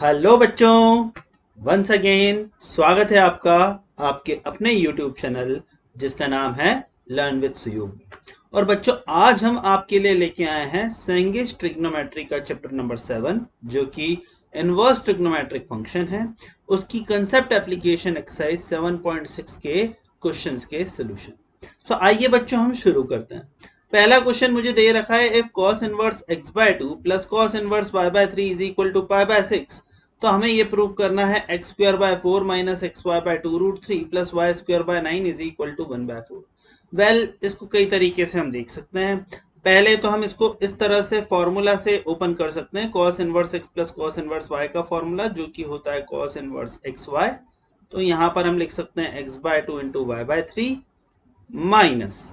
Hello बच्चों, once again स्वागत है आपका आपके अपने यूट्यूब चैनल जिसका नाम है लर्न विद सुयोग। और बच्चों, आज हम आपके लिए लेके आए हैं सेंगिस ट्रिग्नोमेट्री का चैप्टर नंबर 7 जो कि इनवर्स ट्रिग्नोमेट्रिक फंक्शन है। उसकी कंसेप्ट एप्लीकेशन एक्सरसाइज 7.6 के क्वेश्चंस के सॉल्यूशन। तो आइए बच्चों, हम शुरू करते हैं। पहला क्वेश्चन मुझे दे रखा है, if cos inverse x by 2 plus cos inverse y by 3 is equal to pi by 6, तो हमें ये प्रूव करना है x square by 4 minus x y by 2 root 3 plus y square by 9 is equal to 1 by 4। Well, इसको कई तरीके से हम देख सकते हैं। पहले तो हम इसको इस तरह से फॉर्मूला से ओपन कर सकते हैं, cos inverse x plus cos inverse y का फॉर्मूला जो कि होता है cos इनवर्स एक्स वाई। तो यहाँ पर हम लिख सकते हैं x by 2 into y by 3 minus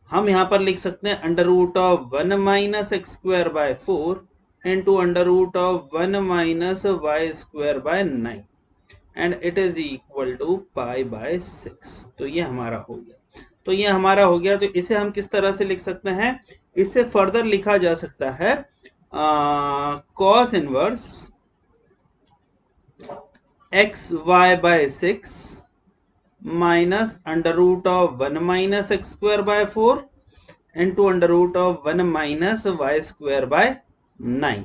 हम यहाँ पर लिख सकते हैं under root of 1 minus x square by 4 into under root of 1 minus y square by 9 and it is equal to pi by 6। तो ये हमारा हो गया। तो इसे हम किस तरह से लिख सकते हैं? इससे फर्दर लिखा जा सकता है cos inverse x y by 6 minus under root of 1 minus x square by 4 into under root of 1 minus y square by 9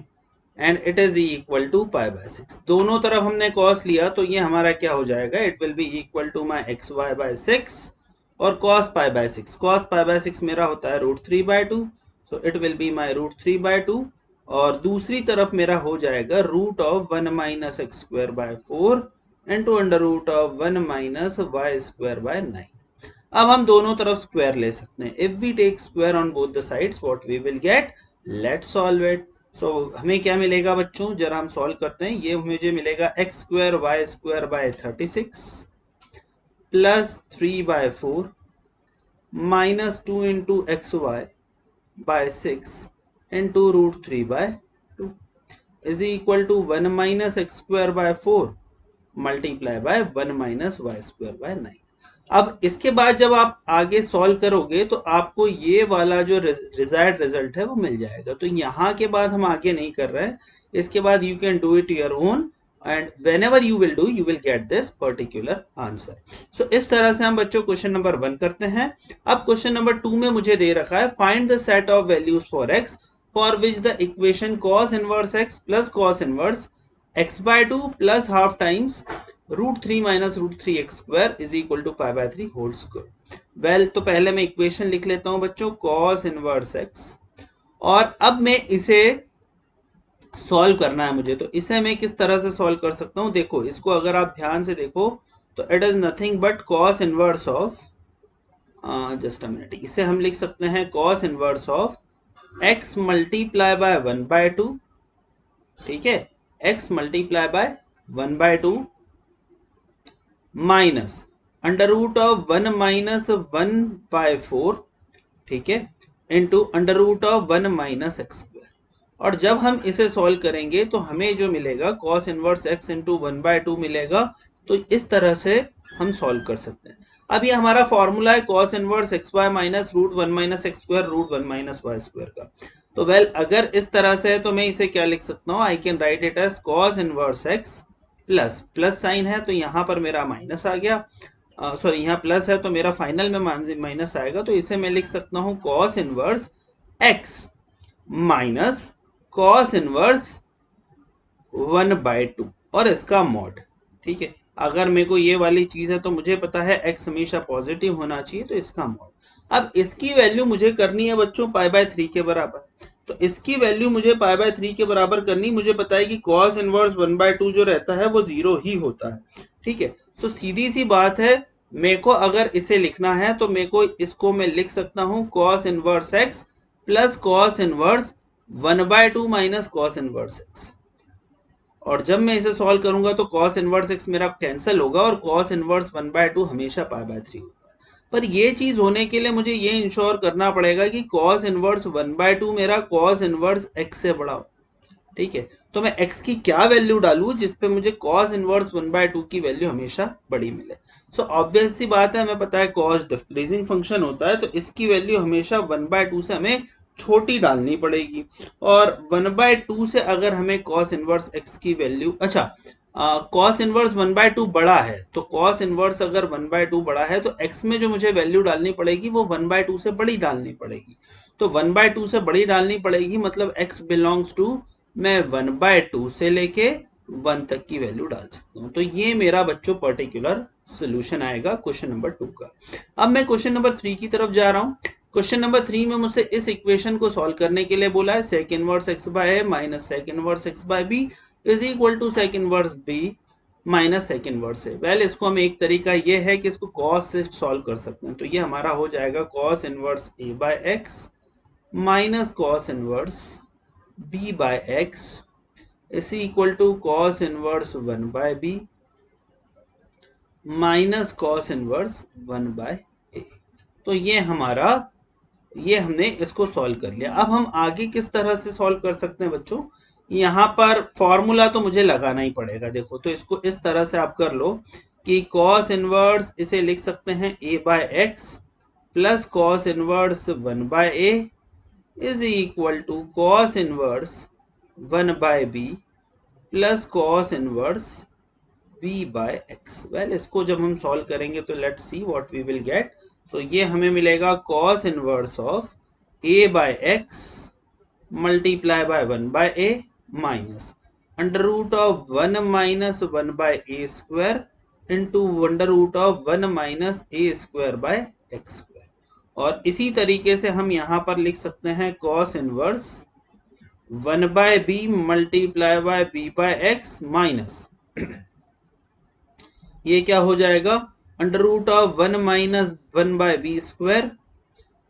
and it is equal to pi by 6। दोनों तरफ हमने कॉस लिया तो ये हमारा क्या हो जाएगा? It will be equal to my x y by 6 और cos pi by 6। Cos pi by 6 मेरा होता है root 3 by 2, so it will be my root 3 by 2। और दूसरी तरफ मेरा हो जाएगा root of 1 minus x square by 4 into under root of 1 minus y square by 9। अब हम दोनों तरफ स्क्वायर ले सकते हैं। If we take square on both the sides what we will get? Let's solve it. So हमें क्या मिलेगा बच्चों? जरा हम सॉल्व करते हैं। ये मुझे मिलेगा x square y square by 36 plus 3 by 4 minus 2 into x y by 6 into root 3 by 2 is equal to 1 minus x square by 4 multiply by 1 minus y square by 9। अब इसके बाद जब आप आगे सॉल्व करोगे तो आपको ये वाला जो डिजायर्ड रिजल्ट है वो मिल जाएगा। तो यहाँ के बाद हम आगे नहीं कर रहे हैं। इसके बाद you can do it your own and whenever you will do you will get this particular answer। so इस तरह से हम बच्चों क्वेश्चन नंबर 1 करते हैं। अब क्वेश्चन नंबर 2 में मुझे दे रखा है find the set of values for x for which the equation cos inverse x plus cos inverse x by 2 plus half times root 3 minus root 3 x square is equal to pi by 3 whole square. Well, तो पहले मैं equation लिख लेता हूं बच्चों, cos inverse x। और अब मैं इसे सॉल्व करना है मुझे। तो इसे मैं किस तरह से सॉल्व कर सकता हूं? देखो, इसको अगर आप ध्यान से देखो तो it is nothing but cos inverse of just a minute, इसे हम लिख सकते हैं cos inverse of x multiply by 1 by 2। ठीक है, x multiply by 1 by 2 minus under root of 1 minus 1 by 4, ठीक है, into under root of 1 minus x square. और जब हम इसे सॉल्व करेंगे तो हमें जो मिलेगा cos inverse x into 1 by 2 मिलेगा। तो इस तरह से हम सॉल्व कर सकते हैं। अब ये हमारा फॉर्मूला है cos inverse x y minus root 1 minus x square root 1 minus y square का। तो वेल, अगर इस तरह से है तो मैं इसे क्या लिख सकता हूँ? I can write it as cos inverse x plus plus sine है तो यहाँ पर मेरा माइनस आ गया, सॉरी यहाँ प्लस है तो मेरा फाइनल में माइनस आएगा। तो इसे मैं लिख सकता हूँ cos inverse x minus cos inverse 1 by 2 और इसका मॉड। ठीक है, अगर मेरे को ये वाली चीज है तो मुझे पता है x हमेशा पॉजिटिव होना चाहिए, तो इसका मॉड। अब इसकी वैल्यू मुझे करनी है बच्चों पाई बाय 3 के बराबर। तो इसकी वैल्यू मुझे पाई बाय 3 के बराबर करनी। मुझे पता है कि cos इनवर्स 1 बाय 2 जो रहता है वो 0 ही होता है। ठीक है, सो सीधी सी बात है, मेरे को अगर इसे लिखना है तो मेरे को इसको मैं लिख सकता हूं cos inverse x plus cos inverse 1 by 2 minus cos inverse x। और जब मैं इसे सॉल्व करूंगा तो cos इनवर्स x मेरा कैंसिल होगा और cos इनवर्स 1 बाय 2 हमेशा पाई बाय 3 होगा। पर ये चीज होने के लिए मुझे ये इंश्योर करना पड़ेगा कि cos इनवर्स 1 बाय 2 मेरा cos इनवर्स x से बड़ा हो। ठीक है, तो मैं x की क्या वैल्यू डालूं जिसपे मुझे cos इनवर्स 1 बाय 2 की वैल्यू हमेशा बड़ी मिले? सो ऑब्वियस सी बात है, हमें पता है cos डिक्रीजिंग फंक्शन होता है तो इसकी वैल्यू हमेशा 1 बाय 2 से हमें छोटी डालनी पड़ेगी। और 1/2 से अगर हमें cos इनवर्स x की वैल्यू, अच्छा cos इनवर्स 1/2 बड़ा है, तो cos इनवर्स अगर 1/2 बड़ा है तो x में जो मुझे वैल्यू डालनी पड़ेगी वो 1/2 से बड़ी डालनी पड़ेगी। तो 1/2 से बड़ी डालनी पड़ेगी, मतलब x बिलोंग्स टू, मैं 1/2 से लेके 1 तक की वैल्यू डाल सकता हूँ। तो ये मेरा बच्चों पर्टिकुलर सोल्यूशन आएगा क्वेश्चन नंबर 2 का। अब मैं क्वेश्चन नंबर 3 की तरफ जा रहा हूँ। क्वेश्चन नंबर 3 में मुझसे इस इक्वेशन को सॉल्व करने के लिए बोला है sec inverse x by a minus sec inverse x by b is equal to sec inverse b minus sec inverse a। Well, इसको हम एक तरीका ये है कि इसको cos से सॉल्व कर सकते हैं। तो ये हमारा हो जाएगा cos inverse a by x minus cos inverse b by x is equal to cos inverse 1 by b minus cos inverse 1 by a। तो ये हमारा, ये हमने इसको सॉल्व कर लिया। अब हम आगे किस तरह से सॉल्व कर सकते हैं बच्चों, यहाँ पर फॉर्मूला तो मुझे लगाना ही पड़ेगा। देखो, तो इसको इस तरह से आप कर लो कि cos इनवर्स इसे लिख सकते हैं a by x plus cos inverse 1 by a is equal to cos inverse 1 by b plus cos inverse b by x। Well, इसको जब हम सॉल्व करेंगे तो let's see what we will get. So ये हमें मिलेगा cos inverse of a by x multiply by 1 by a minus under root of 1 minus 1 by a square into under root of 1 minus a square bye x square. और इसी तरीके से हम यहाँ पर लिख सकते हैं cos inverse 1 by b multiply by b by x minus ये क्या हो जाएगा, under root of 1 minus 1 by b square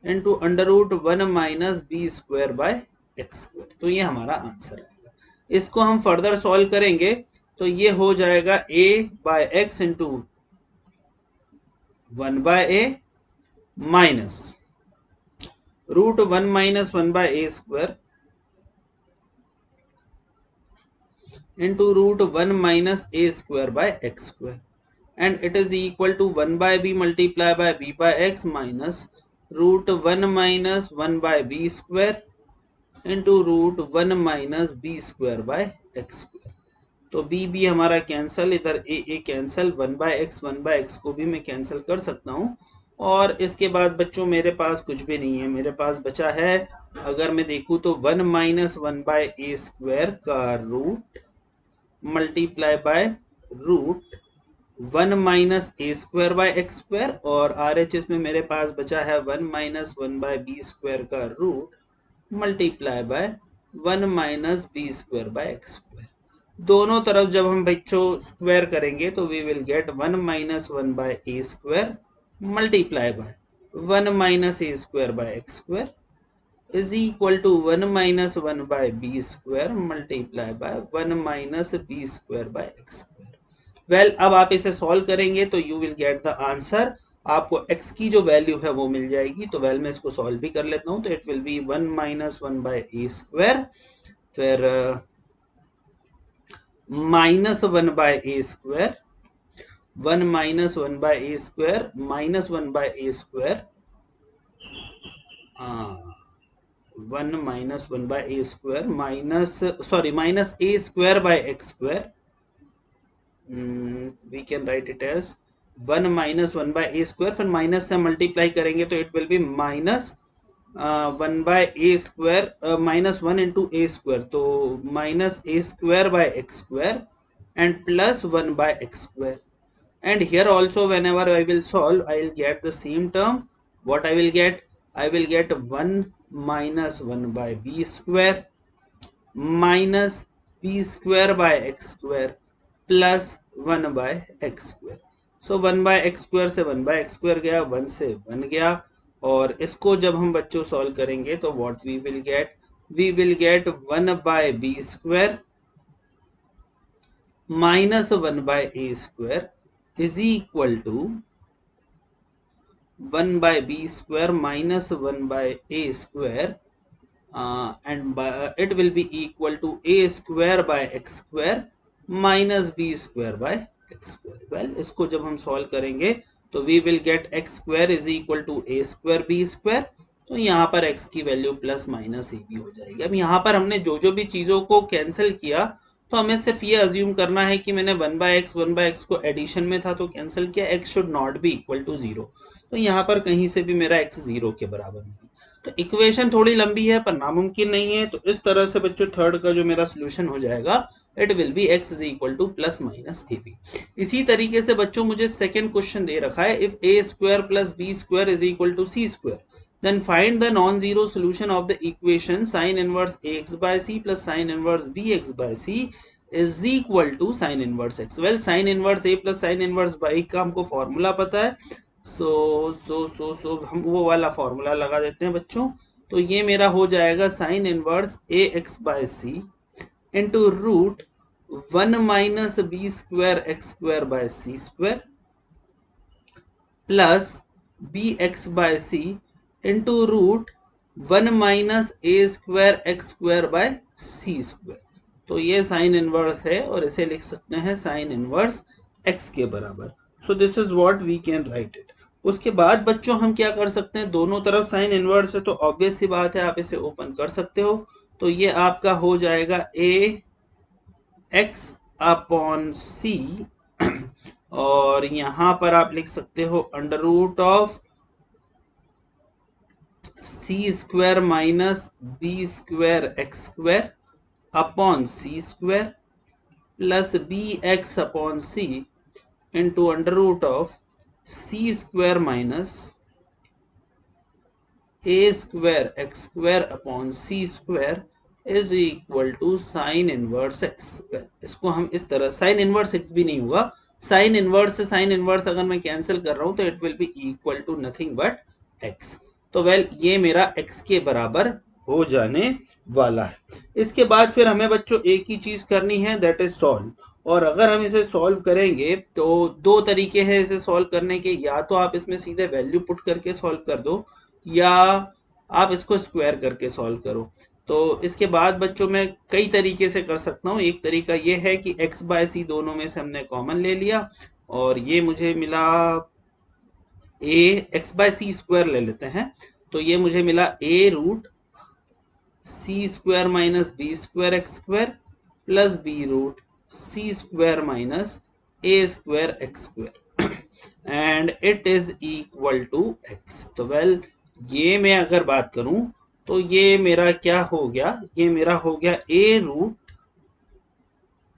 into under root 1 minus b square by x square. तो ये हमारा आंसर आएगा। इसको हम फर्दर सॉल्व करेंगे तो ये हो जाएगा a by x into 1 by a minus root 1 minus 1 by a square into root 1 minus a square by x square, and it is equal to 1 by b multiplied by b by x minus root 1 minus 1 by b square into root 1 minus b square by x square। तो b हमारा cancel, इधर a cancel, 1 by x को भी मैं cancel कर सकता हूँ। और इसके बाद बच्चों मेरे पास कुछ भी नहीं है, मेरे पास बचा है, अगर मैं देखूँ तो 1 माइनस 1 बाय ए स्क्वायर का root multiply by root 1 minus a square by x square, और RHS में मेरे पास बचा है 1 माइनस 1 बाय बी स्क्वायर का root multiply by 1 minus b square by x square. दोनों तरफ जब हम बच्चों स्क्वायर करेंगे तो we will get 1 minus 1 by a square multiply by 1 minus a square by x square is equal to 1 minus 1 by b square multiply by 1 minus b square by x square. Well, अब आप इसे solve करेंगे तो you will get the answer. आपको x की जो value है वो मिल जाएगी। तो वेल, मैं इसको सॉल्व भी कर लेता हूँ। तो it will be 1 minus 1 by a square, फिर minus 1 by a square, 1 minus 1 by a square minus 1 by a square, 1 minus 1 by a square minus minus a square by x square. we can write it as 1 minus 1 by a square, फिर minus से multiply करेंगे तो it will be minus 1 by a square minus 1 into a square, तो minus a square by x square and plus 1 by x square. And here also whenever I will solve, I will get the same term. What I will get? I will get 1 minus 1 by b square minus b square by x square plus 1 by x square. So 1 by x square से 1 by x square गया, 1 से 1 गया, और इसको जब हम बच्चों solve करेंगे तो what we will get? We will get 1 by b square minus 1 by a square is equal to 1 by b square minus 1 by a square and it will be equal to a square by x square minus b square by x square. Well, इसको जब हम solve करेंगे तो we will get x square is equal to a square b square, तो यहाँ पर x की value plus minus a b हो जाएगी। अब यहाँ पर हमने जो भी चीज़ों को कैंसिल किया तो हमें सिर्फ ये अज्यूम करना है कि मैंने 1/x को एडिशन में था तो कैंसिल किया, x should not be equal to 0। तो यहाँ पर कहीं से भी मेरा x 0 के बराबर नहीं। तो इक्वेशन थोड़ी लंबी है पर नामुमकिन नहीं है। तो इस तरह से बच्चों थर्ड का जो मेरा सोल्यूशन हो जाएगा it will be x is equal to plus minus a b. इसी तरीके से बच्चों मुझे सेकेंड क्वेश्चन दे रखा है, if a square plus b square is equal to c square then find the non-zero solution of the equation sin inverse ax by c plus sin inverse bx by c is equal to sin inverse x। well sin inverse a plus sin inverse by का हमको formula पता है, सो हम वो वाला formula लगा देते हैं बच्चों। तो ये मेरा हो जाएगा sin inverse ax by c into root 1 minus b square x square by c square plus bx by c into root 1 minus a square x square by c square. तो ये साइन इनवर्स है और इसे लिख सकते हैं sign inverse x के बराबर। So this is what we can write it. उसके बाद बच्चों हम क्या कर सकते हैं, दोनों तरफ साइन इनवर्स है तो ऑब्वियस सी बात है आप इसे ओपन कर सकते हो। तो ये आपका हो जाएगा ए एक्स अपॉन सी और यहां पर आप लिख सकते हो under root of c square minus b square x square upon c square plus b x upon c into under root of c square minus a square x square upon c square is equal to sine inverse x. इसको हम इस तरह, sign inverse x भी नहीं होगा, sine inverse से sine inverse अगर मैं कैंसिल कर रहा हूं तो it will be equal to nothing but x. तो ये मेरा x के बराबर हो जाने वाला है। इसके बाद फिर हमें बच्चों एक ही चीज करनी है, दैट इज सॉल्व। और अगर हम इसे सॉल्व करेंगे तो दो तरीके हैं इसे सॉल्व करने के, या तो आप इसमें सीधे वैल्यू पुट करके सॉल्व कर दो या आप इसको स्क्वायर करके सॉल्व करो। तो इसके बाद बच्चों मैं कई तरीके से कर सकता हूँ। एक तरीका ये है कि x बाय सी दोनों में से हमने कॉमन ले लिया और ये मुझे मिला a x by c square ले लेते हैं। तो ये मुझे मिला a root c square minus b square x square plus b root c square minus a square x square and it is equal to x. तो ये मैं अगर बात करूं तो ये मेरा क्या हो गया, ये मेरा हो गया a root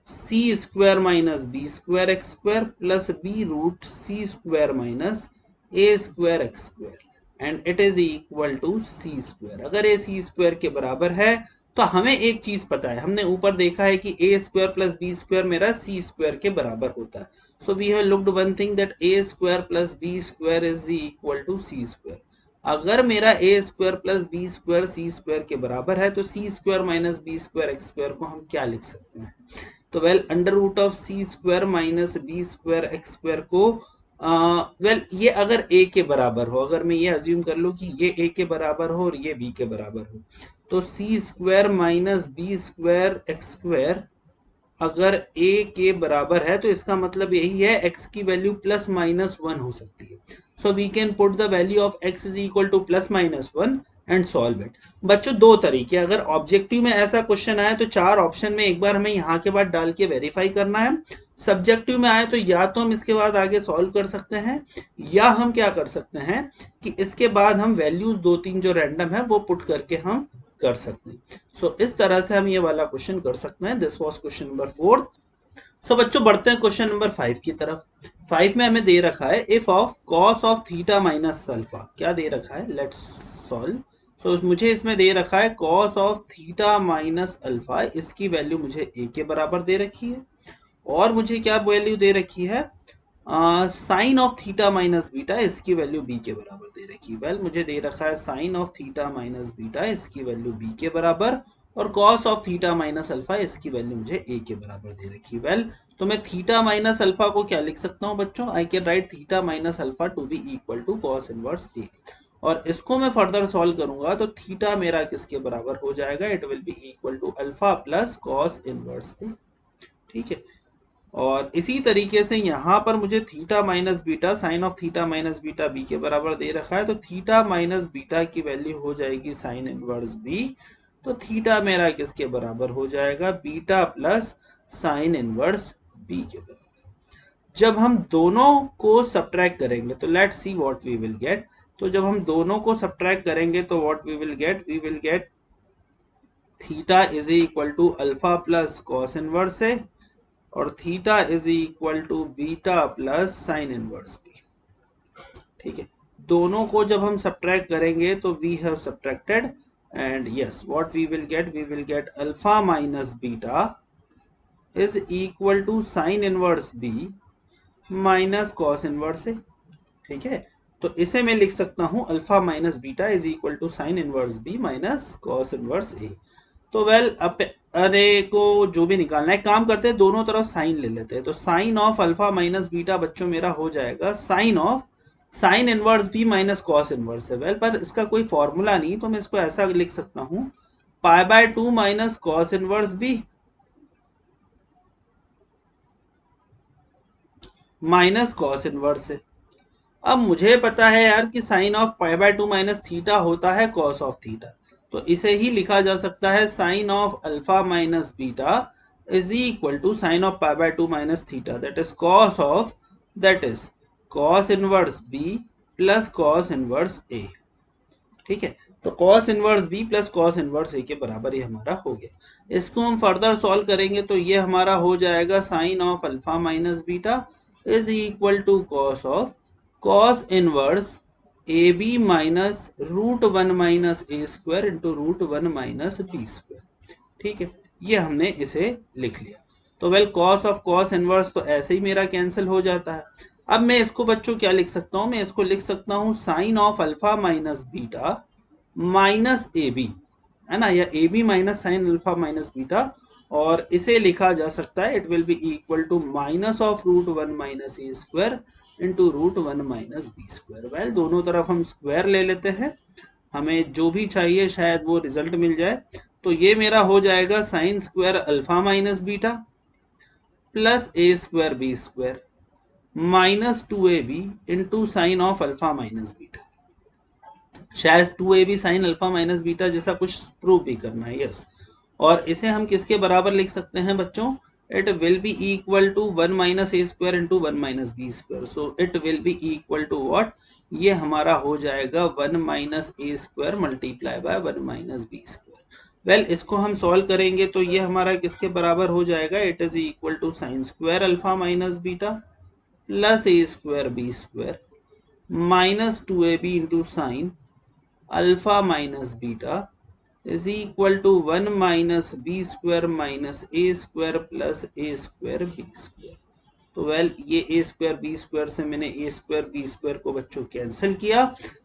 c square minus b square x square plus b root c square minus a square x square and it is equal to c square. अगर ए सी स्क्वायर के बराबर है तो हमें एक चीज पता है, हमने ऊपर देखा है कि a square plus b square मेरा सी स्क्वायर के बराबर होता है। So we have looked one thing that a square plus b square is equal to c square. अगर मेरा a square plus b square c square के बराबर है तो c square minus b square x square को हम क्या लिख सकते हैं, तो under root of c square minus b square x square को ये अगर a के बराबर हो, अगर मैं ये अज्यूम कर लूँ कि ये a के बराबर हो और ये b के बराबर हो, तो c square minus b square x square अगर a के बराबर है तो इसका मतलब यही है x की वैल्यू प्लस माइनस 1 हो सकती है। So we can put the value of x is equal to plus minus 1 and solve it. बच्चों दो तरीके, अगर ऑब्जेक्टिव में ऐसा क्वेश्चन आए तो चार ऑप्शन में एक बार हमें यहाँ के बाद डाल के वेरीफाई करना है। सब्जेक्टिव में आए तो या तो हम इसके बाद आगे सॉल्व कर सकते हैं या हम क्या कर सकते हैं कि इसके बाद हम वैल्यूज दो तीन जो रैंडम है वो पुट करके हम कर सकते हैं। सो इस तरह से हम ये वाला क्वेश्चन कर सकते हैं। This was question number 4। सो बच्चों बढ़ते हैं क्वेश्चन नंबर 5 की तरफ। 5 में हमें दे रखा है if of cos of theta minus alpha, क्या दे रखा है, लेट्स सॉल्व। सो मुझे इसमें दे रखा है cos of theta minus alpha, इसकी वैल्यू मुझे a के बराबर दे रखी है और मुझे क्या वैल्यू दे रखी है sine of theta minus beta, इसकी वैल्यू b के बराबर दे रखी है। मुझे दे रखा है sine of theta minus beta, इसकी वैल्यू b के बराबर, और cos of theta minus alpha इसकी वैल्यू मुझे a के बराबर दे रखी है। तो मैं थीटा माइनस अल्फा को क्या लिख सकता हूँ बच्चों, I can write theta minus alpha to be equal to cos inverse a, और इसको मैं फर्दर सॉल्व करूंगा तो थीटा मेरा किसके बराबर हो जाएगा, it will be equal to alpha plus cos inverse a। ठीक है, और इसी तरीके से यहाँ पर मुझे theta minus beta sine of theta minus beta b के बराबर दे रखा है, तो थीटा माइनस बीटा की वैल्यू हो जाएगी साइन इनवर्स बी। तो थीटा मेरा किसके बराबर हो जाएगा, beta plus sine inverse b के बराबर। जब हम दोनों को सब्ट्रैक्ट करेंगे तो let's see what we will get. तो जब हम दोनों को सब्ट्रैक्ट करेंगे तो what we will get theta is equal to alpha plus cos inverse A और theta is equal to beta plus sine inverse B. ठीक है, दोनों को जब हम सब्ट्रैक्ट करेंगे तो we have subtracted and yes what we will get alpha minus beta is equal to sine inverse B minus cos inverse ए। ठीक है, तो इसे मैं लिख सकता हूं alpha minus beta is equal to sine inverse B minus cos inverse A. तो well अब अरे को जो भी निकालना है, काम करते हैं दोनों तरफ साइन ले लेते हैं। तो sine of alpha minus beta बच्चों मेरा हो जाएगा sine of sine inverse B minus cos inverse है। वेल पर इसका कोई फॉर्मूला नहीं, तो मैं इसको ऐसा लिख सकता हूं pi by 2 minus cos inverse B minus cos inverse है। अब मुझे पता है यार कि sine of pi by 2 minus theta होता है कॉस ऑफ थीटा, तो इसे ही लिखा जा सकता है sine of alpha minus beta is equal to sine of pi by 2 minus theta that is cos inverse b plus cos inverse ए। ठीक है, तो cos inverse b plus cos inverse a के बराबर ये हमारा हो गया। इसको हम फर्दर सॉल्व करेंगे तो ये हमारा हो जाएगा sine of alpha minus beta is equal to cos of cos inverse a b minus root 1 minus a square into root 1 minus b square. ठीक है, ये हमने इसे लिख लिया। तो well cos of cos inverse तो ऐसे ही मेरा कैंसिल हो जाता है। अब मैं इसको बच्चों क्या लिख सकता हूं, मैं इसको लिख सकता हूं sine of alpha minus beta minus a b, है ना, या a b minus sine alpha minus beta, और इसे लिखा जा सकता है it will be equal to minus of root 1 minus a square into root 1 minus b square. Well दोनों तरफ हम स्क्वायर ले लेते हैं, हमें जो भी चाहिए शायद वो रिजल्ट मिल जाए। तो ये मेरा हो जाएगा sine square alpha minus beta plus a square b square minus 2ab into sine of alpha minus beta. शायद 2ab sign alpha minus beta जैसा कुछ प्रूव भी करना है, यस। और इसे हम किसके बराबर लिख सकते हैं बच्चों, it will be equal to 1 minus a square into 1 minus b square. So it will be equal to what, ये हमारा हो जाएगा 1 minus a square multiply by 1 minus b square. Well इसको हम सॉल्व करेंगे तो ये हमारा किसके बराबर हो जाएगा, it is equal to sine square alpha minus beta plus a square b square minus 2ab into sine alpha minus beta is equal to 1 minus b square minus a square plus a square b square. तो well ये a square b square से मैंने ए square b square को बच्चों cancel किया।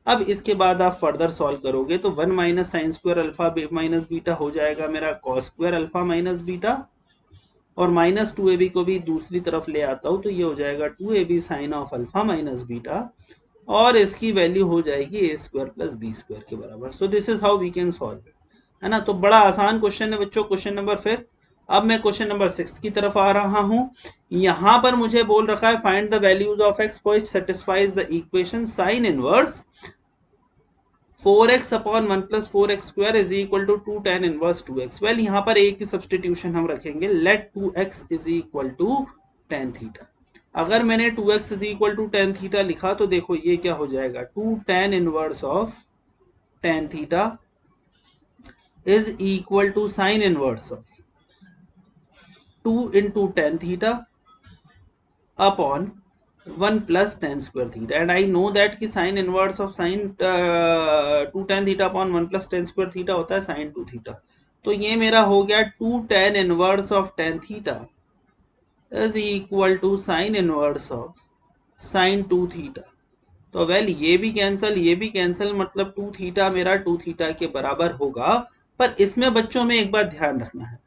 अब इसके बाद आप फर्दर सॉल्व करोगे तो 1 minus sign square alpha minus beta हो जाएगा मेरा cos square alpha minus beta, और माइनस 2ab को भी दूसरी तरफ ले आता हूं तो ये हो जाएगा 2ab sine of alpha minus beta, और इसकी वैल्यू हो जाएगी a square plus b square के बराबर। So this is how we can solve it, है ना। तो बड़ा आसान क्वेश्चन है बच्चों, क्वेश्चन नंबर 5। अब मैं क्वेश्चन नंबर 6 की तरफ आ रहा हूं। यहां पर मुझे बोल रखा है find the values of x for which satisfies the equation sine inverse 4x upon 1 plus 4x square is equal to 2 tan inverse 2x। Well यहाँ पर एक की सब्सटीट्यूशन हम रखेंगे, let 2x is equal to tan theta. अगर मैंने 2x is equal to tan theta लिखा तो देखो ये क्या हो जाएगा, 2 tan inverse of tan theta is equal to sine inverse of 2 into tan theta upon 1 plus tan square theta. And I know that कि sine inverse of sine 2 tan theta upon 1 plus tan square theta होता है sign 2 theta. तो ये मेरा हो गया 2 tan inverse of tan theta is equal to sine inverse of sine 2 theta. तो well ये भी कैंसल, मतलब 2 थीटा मेरा 2 थीटा के बराबर होगा। पर इसमें बच्चों में एक बात ध्यान रखना है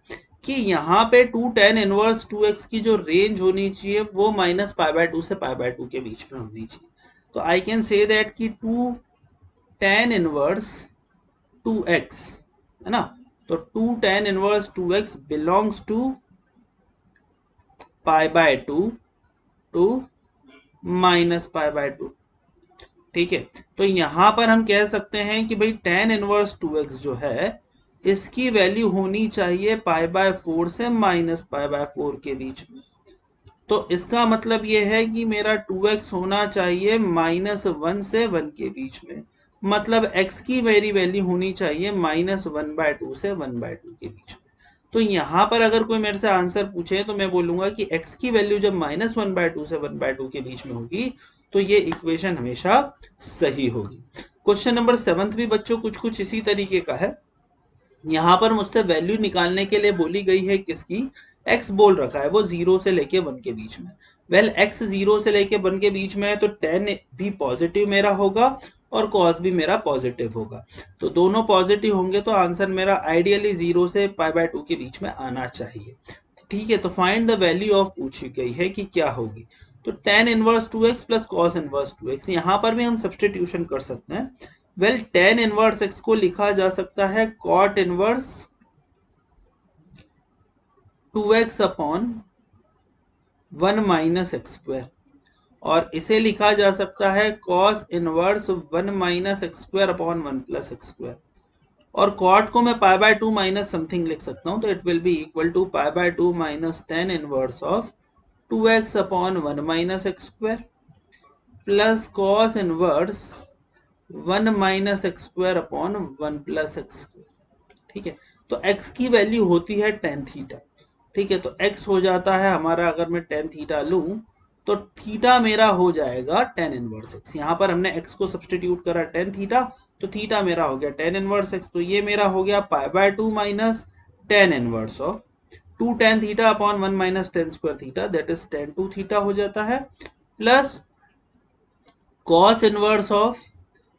कि यहाँ पे 2 tan इनवर्स 2x की जो रेंज होनी चाहिए वो माइनस पाई बाय 2 से पाई बाय 2 के बीच में होनी चाहिए। तो आई कैन से दैट कि 2 tan इनवर्स 2x, है ना, तो 2 tan inverse 2x belongs to pi by 2 to minus pi by 2। ठीक है, तो यहां पर हम कह सकते हैं कि भाई tan इनवर्स 2x जो है इसकी वैल्यू होनी चाहिए पाई बाय 4 से माइनस पाई बाय 4 के बीच में। तो इसका मतलब ये है कि मेरा 2x होना चाहिए -1 से 1 के बीच में, मतलब x की मेरी वैल्यू होनी चाहिए -1/2 से 1/2 के बीच में। तो यहाँ पर अगर कोई मेरे से आंसर पूछे तो मैं बोलूंगा कि x की वैल्यू जब -1/2 से 1/2 के बीच में होगी तो ये इक्वेशन हमेशा सही होगी। क्वेश्चन नंबर 7 भी बच्चों कुछ कुछ इसी तरीके का है। यहाँ पर मुझसे वैल्यू निकालने के लिए बोली गई है किसकी, x बोल रखा है वो 0 से लेके 1 के बीच में। वेल x 0 से लेके 1 के बीच में है तो tan भी पॉजिटिव मेरा होगा और cos भी मेरा पॉजिटिव होगा, तो दोनों पॉजिटिव होंगे तो आंसर मेरा आइडियली 0 से π/2 के बीच में आना चाहिए। ठीक है, तो फाइंड द वैल्यू ऑफ पूछी गई है कि क्या होगी, तो tan inverse 2x plus cos inverse 2x, यहाँ पर भी हम सब्सटीट्यूशन कर सकते हैं। वेल tan इनवर्स x को लिखा जा सकता है cot inverse 2x upon 1 minus x square, और इसे लिखा जा सकता है cos inverse 1 minus x square upon 1 plus x square, और cot को मैं π/2 माइनस समथिंग लिख सकता हूं, तो it will be equal to π/2 minus tan inverse of 2x upon 1 minus x square plus cos inverse 1 minus x square upon 1 plus x square. ठीक है, तो x की वैल्यू होती है tan थीटा। ठीक है, तो x हो जाता है हमारा, अगर मैं tan थीटा लूं तो थीटा मेरा हो जाएगा tan इनवर्स x। यहाँ पर हमने x को सब्सटीट्यूट करा tan थीटा, तो थीटा मेरा हो गया tan इनवर्स x, तो ये मेरा हो गया π/2 minus tan inverse of 2 tan theta upon 1 minus tan square theta, that is tan 2 theta हो जाता है, plus cos inverse of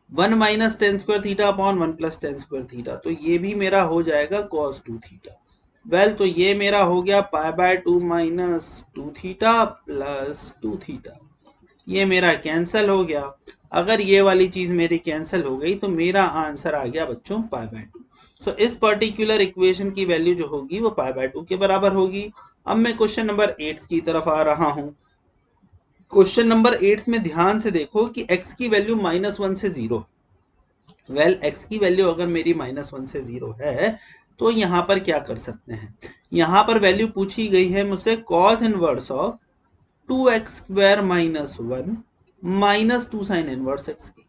1 minus tan square theta upon 1 plus tan square theta, तो ये भी मेरा हो जाएगा cos 2 थीटा। वेल तो ये मेरा हो गया π/2 माइनस 2 थीटा प्लस 2 थीटा, ये मेरा कैंसिल हो गया। अगर ये वाली चीज मेरी कैंसिल हो गई तो मेरा आंसर आ गया बच्चों π/2। सो इस पर्टिकुलर इक्वेशन की वैल्यू जो होगी वो π/2 के बराबर होगी। अब मैं क्वेश्चन नंबर 8 की तरफ आ रहा हूं। क्वेश्चन नंबर 8 में ध्यान से देखो कि x की वैल्यू -1 से 0। वेल x की वैल्यू अगर मेरी -1 से 0 है तो यहाँ पर क्या कर सकते हैं, यहाँ पर वैल्यू पूछी गई है मुझसे cos inverse of 2x square minus 1 minus 2 sine inverse x की।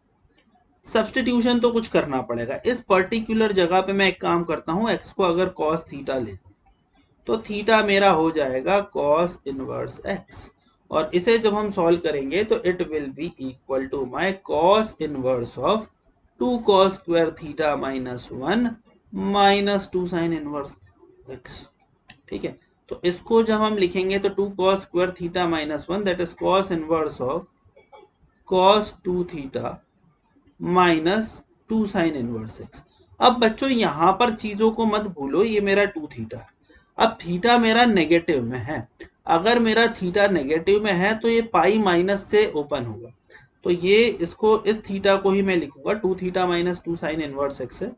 सब्सटीट्यूशन तो कुछ करना पड़ेगा। इस पर्टिकुलर जगह पे मैं एक काम करता हूँ, x को अगर cos थीटा ले तो थीटा मेरा हो जाएगा cos इनवर्स x, और इसे जब हम सॉल्व करेंगे तो it will be equal to my cos inverse of 2 cos square theta minus 1 minus 2 sine inverse x। ठीक है, तो इसको जब हम लिखेंगे तो 2 cos square theta minus 1, that is cos inverse of cos 2 theta minus 2 sine inverse x। अब बच्चों यहां पर चीजों को मत भूलो, ये मेरा 2 थीटा है। अब थीटा मेरा नेगेटिव में है, अगर मेरा थीटा नेगेटिव में है तो ये पाई माइनस से ओपन होगा, तो ये इसको इस थीटा को ही मैं लिखूंगा 2 theta minus 2 sine inverse x है,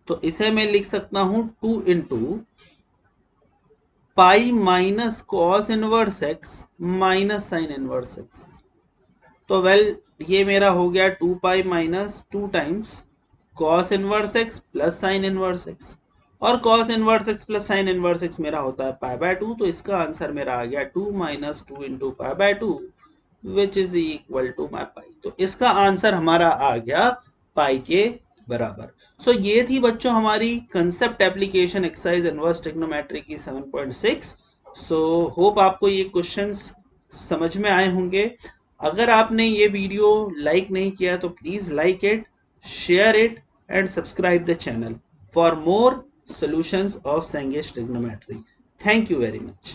तो इसे मैं लिख सकता हूं 2 into pi minus cos inverse x minus sign inverse x. तो वेल ये मेरा हो गया 2 pi minus 2 times cos inverse x plus sine inverse x, और cos inverse x plus sine inverse x मेरा होता है π/2, तो इसका आंसर मेरा आ गया 2 minus 2 into π/2 which is equal to my pi. तो इसका आंसर हमारा आ गया पाई के बराबर। सो ये थी बच्चों हमारी concept application exercise inverse trigonometry की 7.6। सो होप आपको ये क्वेश्चंस समझ में आए होंगे। अगर आपने ये वीडियो लाइक नहीं किया तो please like it, share it and subscribe the channel for more solutions of Sengesh trigonometry. Thank you very much.